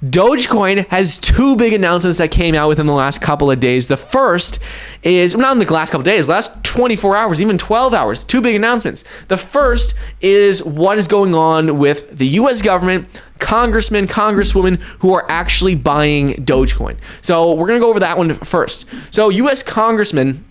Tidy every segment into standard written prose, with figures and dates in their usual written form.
Dogecoin has two big announcements that came out within the last couple of days. The first is, not in the last couple of days, last 24 hours, even 12 hours, two big announcements. The first is what is going on with the U.S. government, congressmen, congresswomen who are actually buying Dogecoin. So we're going to go over that one first. So U.S. congressmen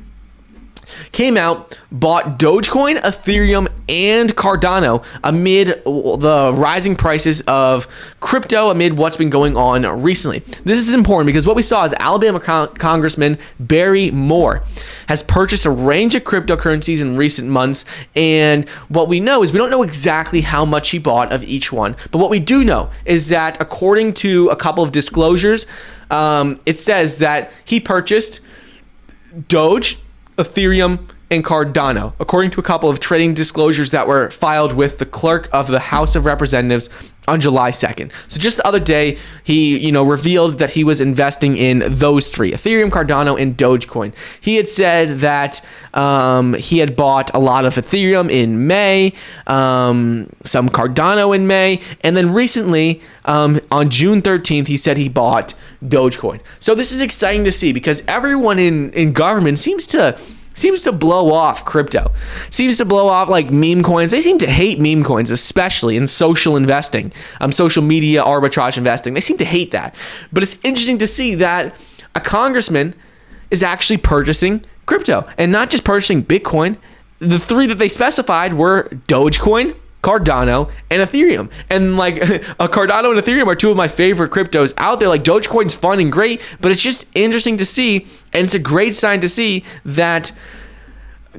came out, bought Dogecoin, Ethereum, and Cardano amid the rising prices of crypto, amid what's been going on recently. This is important because what we saw is Alabama Congressman Barry Moore has purchased a range of cryptocurrencies in recent months, and what we know is we don't know exactly how much he bought of each one, but what we do know is that according to a couple of disclosures, it says that he purchased Doge, Ethereum, and Cardano, according to a couple of trading disclosures that were filed with the clerk of the House of Representatives on July 2nd. So just the other day, he, revealed that he was investing in those three, Ethereum, Cardano, and Dogecoin. He had said that he had bought a lot of Ethereum in May, some Cardano in May, and then recently, on June 13th, he said he bought Dogecoin. So this is exciting to see because everyone in government seems to blow off crypto, seems to blow off like meme coins. They seem to hate meme coins, especially in social investing, social media arbitrage investing. They seem to hate that. But it's interesting to see that a congressman is actually purchasing crypto and not just purchasing Bitcoin. The three that they specified were Dogecoin, Cardano, and Ethereum. And like Cardano and Ethereum are two of my favorite cryptos out there. Like Dogecoin's fun and great, but it's just interesting to see, and it's a great sign to see that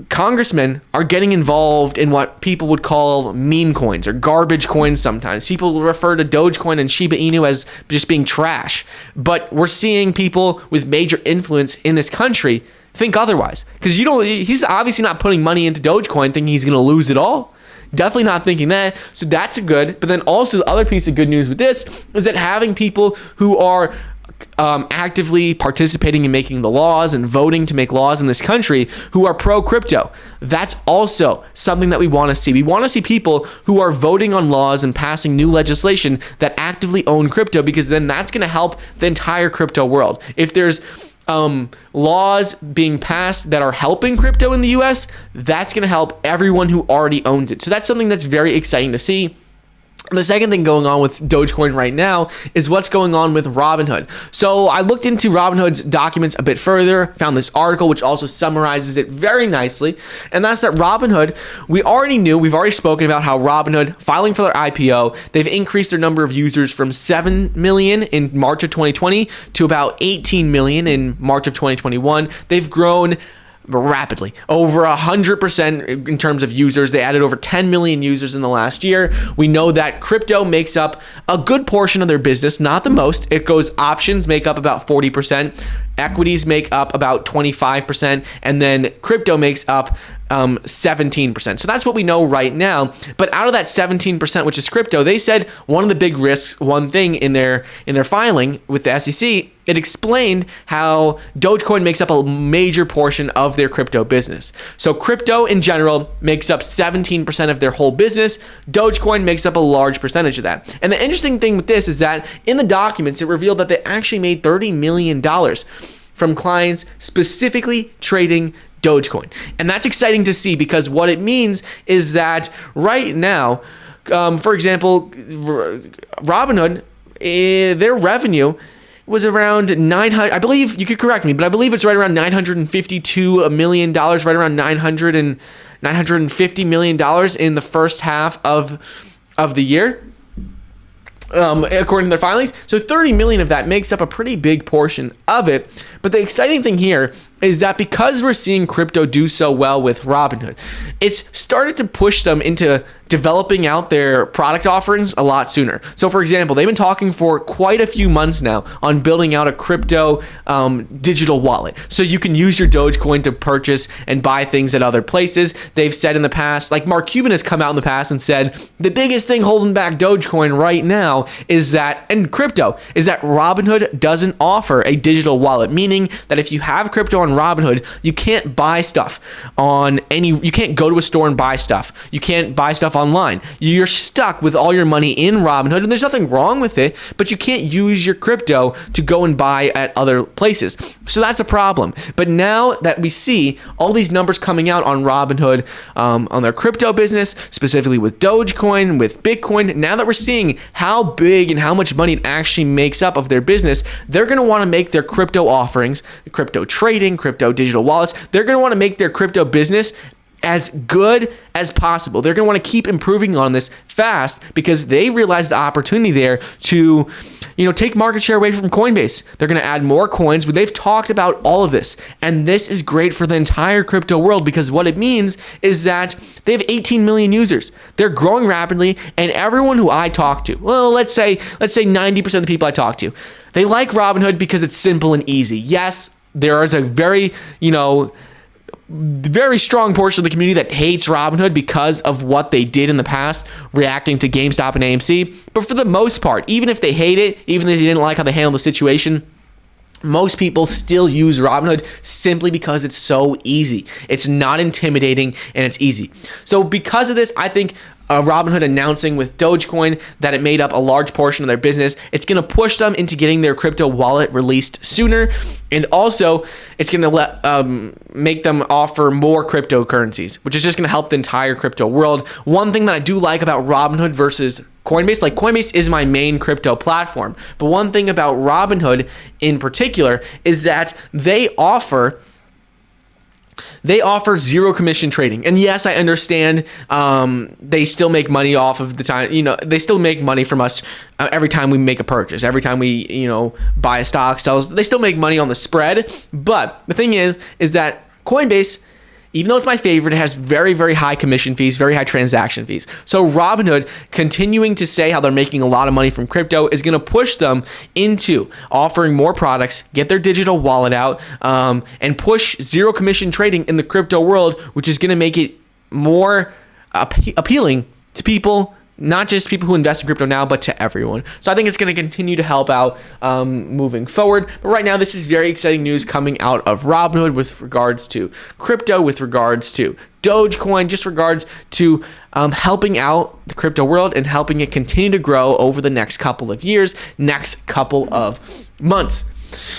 congressmen are getting involved in what people would call meme coins or garbage coins sometimes. People refer to Dogecoin and Shiba Inu as just being trash. But we're seeing people with major influence in this country think otherwise. Because he's obviously not putting money into Dogecoin thinking he's going to lose it all. Definitely not thinking that. So that's a good. But then also the other piece of good news with this is that having people who are actively participating in making the laws and voting to make laws in this country who are pro-crypto, that's also something that we want to see. We want to see people who are voting on laws and passing new legislation that actively own crypto, because then that's going to help the entire crypto world. If there's laws being passed that are helping crypto in the US, that's going to help everyone who already owns it. So that's something that's very exciting to see. The second thing going on with Dogecoin right now is what's going on with Robinhood. So I looked into Robinhood's documents a bit further, found this article which also summarizes it very nicely, and that's that Robinhood, we've already spoken about how Robinhood, filing for their IPO, they've increased their number of users from 7 million in March of 2020 to about 18 million in March of 2021. They've grown rapidly, over 100% in terms of users. They added over 10 million users in the last year. We know that crypto makes up a good portion of their business, not the most. It goes options make up about 40%, equities make up about 25%, and then crypto makes up 17%. So that's what we know right now. But out of that 17%, which is crypto, they said one of the big risks, one thing in their filing with the SEC, it explained how Dogecoin makes up a major portion of their crypto business. So crypto in general makes up 17% of their whole business. Dogecoin makes up a large percentage of that. And the interesting thing with this is that in the documents, it revealed that they actually made $30 million from clients specifically trading Dogecoin. And that's exciting to see, because what it means is that right now, for example, Robinhood, their revenue was around 900, I believe, you could correct me, but I believe it's right around $952 million, right around $950 million in the first half of the year. According to their filings. So 30 million of that makes up a pretty big portion of it. But the exciting thing here is that because we're seeing crypto do so well with Robinhood, it's started to push them into developing out their product offerings a lot sooner. So for example, they've been talking for quite a few months now on building out a crypto digital wallet. So you can use your Dogecoin to purchase and buy things at other places. They've said in the past, like Mark Cuban has come out in the past and said, the biggest thing holding back Dogecoin right now is that, and crypto, is that Robinhood doesn't offer a digital wallet, meaning that if you have crypto on Robinhood, you can't buy stuff on you can't go to a store and buy stuff. You can't buy stuff online. You're stuck with all your money in Robinhood, and there's nothing wrong with it, but you can't use your crypto to go and buy at other places. So that's a problem. But now that we see all these numbers coming out on Robinhood, on their crypto business, specifically with Dogecoin, with Bitcoin, now that we're seeing how big and how much money it actually makes up of their business, they're going to want to make their crypto offerings, crypto trading, crypto digital wallets, they're going to want to make their crypto business as good as possible. They're going to want to keep improving on this fast because they realize the opportunity there to, take market share away from Coinbase. They're going to add more coins, but they've talked about all of this. And this is great for the entire crypto world because what it means is that they have 18 million users. They're growing rapidly, and everyone who I talk to, well, let's say 90% of the people I talk to, they like Robinhood because it's simple and easy. Yes, there is a very strong portion of the community that hates Robinhood because of what they did in the past, reacting to GameStop and AMC. But for the most part, even if they hate it, even if they didn't like how they handled the situation, most people still use Robinhood simply because it's so easy. It's not intimidating and it's easy. So because of this, I think Robinhood announcing with Dogecoin that it made up a large portion of their business, it's going to push them into getting their crypto wallet released sooner. And also, it's going to make them offer more cryptocurrencies, which is just going to help the entire crypto world. One thing that I do like about Robinhood versus Coinbase, like Coinbase is my main crypto platform, but one thing about Robinhood in particular is that they offer zero commission trading. And yes, I understand they still make money off of the time, they still make money from us every time we make a purchase, every time we, buy a stock, sells, they still make money on the spread. But the thing is that Coinbase, even though it's my favorite, it has very, very high commission fees, very high transaction fees. So Robinhood continuing to say how they're making a lot of money from crypto is going to push them into offering more products, get their digital wallet out, and push zero commission trading in the crypto world, which is going to make it more appealing to people, not just people who invest in crypto now, but to everyone. So I think it's going to continue to help out moving forward. But right now, this is very exciting news coming out of Robinhood with regards to crypto, with regards to Dogecoin, just regards to helping out the crypto world and helping it continue to grow over the next couple of years, next couple of months.